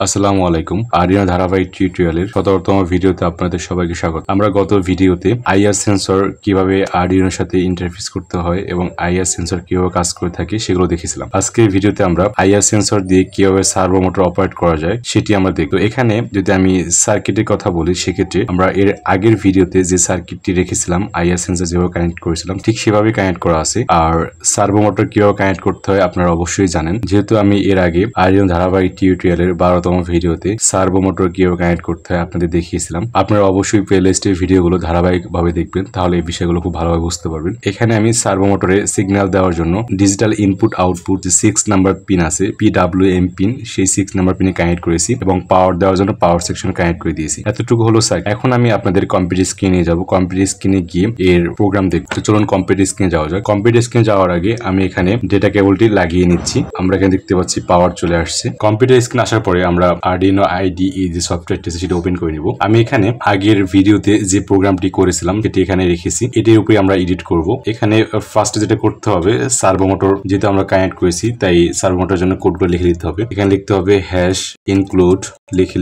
আসসালামু আলাইকুম। আরিয়ানা ধারাবাহিক টিউটোরিয়ালের ১৭তম ভিডিওতে আপনাদের সবাইকে স্বাগত। আমরা গত ভিডিওতে আইআর সেন্সর কিভাবে আরডিনোর সাথে ইন্টারফেস করতে হয় এবং আইআর সেন্সর কিভাবে কাজ করে থাকে সেগুলো দেখেছিলাম। আজকের ভিডিওতে আমরা আইআর সেন্সর দিয়ে কিভাবে সার্ভো মোটর অপারেট করা যায় সেটি আমরা দেখব। এখানে যদি আমি সার্কিটের কথা বলি, সেক্ষেত্রে আমরা এর আগের ভিডিওতে যে সার্কিটটি রেখেছিলাম আইআর সেন্সর যেভাবে কানেক্ট করেছিলাম ঠিক সেভাবে কানেক্ট করা আছে। আর সার্ভো মোটর কিভাবে কানেক্ট করতে হয় আপনারা অবশ্যই জানেন, যেহেতু আমি এর আগে আরিয়ানা ধারাবাহিক টিউটোরিয়ালের ১২তম ভিডিওতে সার্ভো মোটর কিভাবে কানেক্ট করতে হয় আপনাদের দেখিয়েছিলাম। আপনারা অবশ্যই প্লেলিস্টের ভিডিওগুলো ধারাবাহিকভাবে দেখবেন, তাহলে এই বিষয়গুলো খুব ভালোভাবে বুঝতে পারবেন। এখানে আমি সার্ভো মোটরে সিগন্যাল দেওয়ার জন্য ডিজিটাল ইনপুট আউটপুট যে 6 নাম্বার পিন আছে, PWM পিন, সেই 6 নাম্বার পিনে কানেক্ট করেছি এবং পাওয়ার দেওয়ার জন্য পাওয়ার সেকশন কানেক্ট করে দিয়েছি। এতটুকু হলো সার্কিট। এখন আমি আপনাদের কম্পিউটার স্ক্রিনে যাব। কম্পিউটার স্ক্রিনে গিয়ে এর প্রোগ্রাম দেখতে চলুন কম্পিউটার স্ক্রিনে যাওয়া যায়। কম্পিউটার স্ক্রিনে যাওয়ার আগে আমি এখানে ডেটা কেবলটি লাগিয়ে নিচ্ছি। আমরা এখানে দেখতে পাচ্ছি পাওয়ার চলে আসছে। কম্পিউটার স্ক্রিন আসার পরে আমরা আরডিনো IDE যে সফটওয়্যারটি আছে সেটা ওপেন করে নিব। আমি এখানে আগের ভিডিওতে যে প্রোগ্রামটি করেছিলাম সেটি এখানে রেখেছি, এটির উপরে আমরা এডিট করব। এখানে ফার্স্টে যেটা করতে হবে, সার্ভো মোটর যেহেতু আমরা কানেক্ট করেছি তাই সার্ভো মোটরের জন্য কোডগুলো লিখে দিতে হবে। এখানে লিখতে হবে হ্যাশ ইনক্লুড,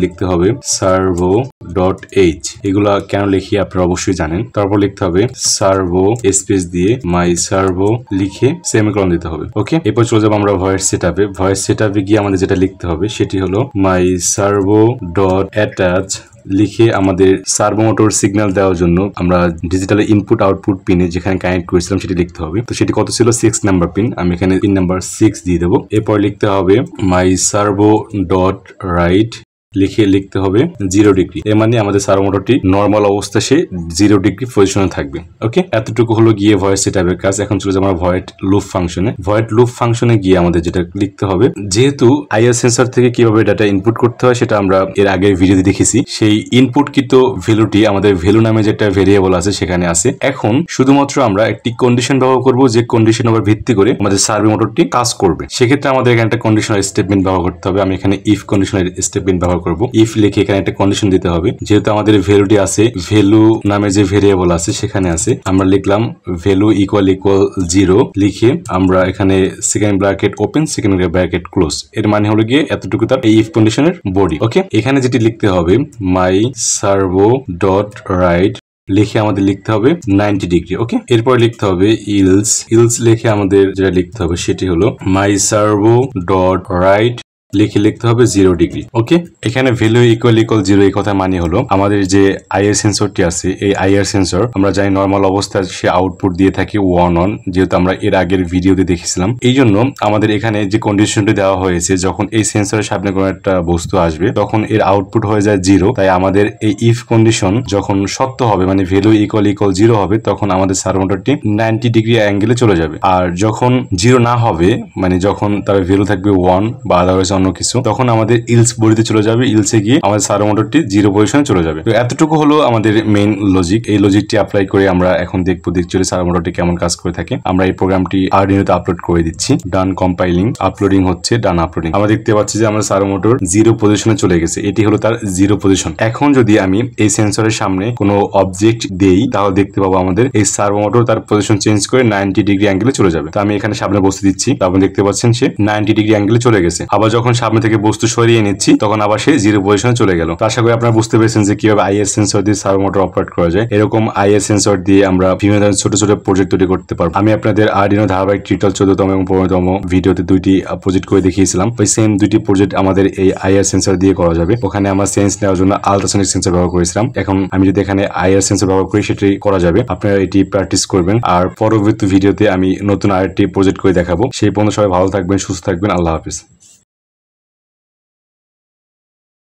লিখতে হবে servo.h। এগুলা কেন লিখি আপনারা অবশ্যই জানেন। তারপর লিখতে হবে সার্ভো স্পেস দিয়ে মাই সার্ভো লিখে সেমিকোলন দিতে হবে। ওকে, এরপর চলে যাবো আমরা ভয়েস সেটআপে। ভয়েস সেটআপে গিয়ে আমাদের যেটা লিখতে হবে সেটি হলো মাই সার্ভো ডট অ্যাটাচ লিখে আমাদের সার্ভো মোটর সিগন্যাল দেওয়ার জন্য আমরা ডিজিটাল ইনপুট আউটপুট পিনে যেখানে কানেক্ট করেছিলাম সেটি লিখতে হবে। তো সেটি কত ছিল? 6 নাম্বার পিন। আমি এখানে পিন নাম্বার 6 দিয়ে দেবো। এরপর লিখতে হবে মাই সার্ভো ডট রাইট লিখতে হবে 0 ডিগ্রি। এর মানে আমাদের সার্ভো মোটরটি নর্মাল অবস্থা সে 0 ডিগ্রি পজিশনে থাকবে। ওকে, এতটুকু হলো গিয়ে ভয়েস সেটআপের কাজ। এখন চলে যাবো আমরা ভয়েড লুপ ফাংশনে। ভয়েড লুপ ফাংশনে গিয়ে আমাদের যেটা লিখতে হবে, যেহেতু আইআর সেন্সর থেকে কিভাবে ডাটা ইনপুট করতে হয় সেটা আমরা এর আগের ভিডিওতে দেখেছি, সেই ইনপুটকৃত ভ্যালুটি আমাদের ভ্যালু নামে যেটা ভেরিয়েবল আছে সেখানে আছে। এখন শুধুমাত্র আমরা একটি কন্ডিশন ব্যবহার করব, যে কন্ডিশন উপর ভিত্তি করে আমাদের সার্ভো মোটরটি কাজ করবে। সেক্ষেত্রে আমাদের এখানে একটা কন্ডিশনাল স্টেটমেন্ট ব্যবহার করতে হবে। আমি এখানে ইফ কন্ডিশনাল স্টেটমেন্ট ব্যবহার করব। ইফ লিখে এখানে একটা কন্ডিশন দিতে হবে, যেহেতু আমাদের ভ্যালুটি আছে ভ্যালু নামে যে ভেরিয়েবল আছে সেখানে আছে। আমরা লিখলাম ভ্যালু ইকুয়াল 0 লিখে আমরা এখানে second bracket open second bracket close. এর মানে হলো গিয়ে এতটুকু তার এই ইফ কন্ডিশনের বডি। ওকে, এখানে যেটি লিখতে হবে মাই সার্ভো ডট রাইট লিখে আমাদের লিখতে হবে 90 ডিগ্রি। ওকে, এরপর লিখতে হবে ইলস লিখে আমাদের যেটা লিখতে হবে সেটি হলো মাই সার্ভো ডট রাইট লিখতে হবে 0 ডিগ্রি। ওকে, এখানে ভ্যালু ইকুয়াল 0 এই কথা মানে হলো আমাদের যে আইআর সেন্সরটি আছে, এই আইআর সেন্সর আমরা জানি নর্মাল অবস্থায় সে আউটপুট দিয়ে থাকে 1 অন, যেহেতু আমরা এর আগের ভিডিওতে দেখেছিলাম। এই জন্য আমাদের এখানে যে কন্ডিশনটি দেওয়া হয়েছে, যখন এই সেন্সরের সামনে কোনো একটা বস্তু আসবে তখন এর আউটপুট হয়ে যায় 0। তাই আমাদের এই ইফ কন্ডিশন যখন সত্য হবে, মানে ভ্যালু ইকুয়াল 0 হবে, তখন আমাদের সার্ভো মোটরটি 90 ডিগ্রি অ্যাঙ্গেলে চলে যাবে। আর যখন 0 না হবে, মানে যখন তার ভ্যালু থাকবে 1 বা আদারওয়াইজ অন্য কিছু, তখন আমাদের ইলস বডিতে চলে যাবে। ইলসে গিয়ে আমাদের সার্ভো মোটরটি 0 পজিশনে চলে যাবে। তো এতটুকু হলো আমাদের মেইন লজিক। এই লজিকটি অ্যাপ্লাই করে আমরা এখন দেখবো সার্ভো মোটরটি কেমন কাজ করে থাকে। আমরা এই প্রোগ্রামটি আরডিনোতে আপলোড করে দিচ্ছি। ডান কম্পাইলিং, আপলোডিং হচ্ছে, ডান আপলোডিং। আমরা দেখতে পাচ্ছি যে আমার সার্ভো মোটর 0 পজিশনে চলে গেছে। এটি হলো তার 0 পজিশন। এখন যদি আমি এই সেন্সরের সামনে কোনো অবজেক্ট দেই, তাহলে দেখতে পাবো আমাদের এই সার্ভো মোটর তার পজিশন চেঞ্জ করে 90 ডিগ্রি অ্যাঙ্গেলে চলে যাবে। তো আমি এখানে সামনে বসতে দিচ্ছি, তারপর দেখতে পাচ্ছেন সে 90 ডিগ্রি অ্যাঙ্গেলে চলে গেছে। আবার যখন সামনে থেকে বস্তু সরিয়ে নিচ্ছি তখন আবার সে 0 পজিশনে চলে গেল। আশা করি আপনারা বুঝতে পেরেছেন যে কিভাবে আইআর সেন্সর দিয়ে সার্ভো মোটর অপারেট করা যায়। এরকম আইআর সেন্সর দিয়ে আমরা বিভিন্ন ধরনের ছোট ছোট প্রজেক্ট তৈরি করতে পারবো। আমি আপনাদের আরডিনো ধারাবাহিক টিউটোরিয়াল 14তম এবং 15তম ভিডিওতে 2টি প্রজেক্ট করে দেখিয়েছিলাম। ওই সেম 2টি প্রজেক্ট আমাদের এই আইআর সেন্সর দিয়ে করা যাবে। ওখানে আমরা সেন্স নেওয়ার জন্য আলট্রাসনিক সেন্সর ব্যবহার করেছিলাম। এখন আমি যদি এখানে আইআর সেন্সর ব্যবহার করি সেটি করা যাবে। আপনারা এটি প্র্যাকটিস করবেন। আর পরবর্তী ভিডিওতে আমি নতুন আরেকটি প্রজেক্ট করে দেখাবো। সেই পর্যন্ত সবাই ভালো থাকবেন, সুস্থ থাকবেন। আল্লাহ হাফেজ।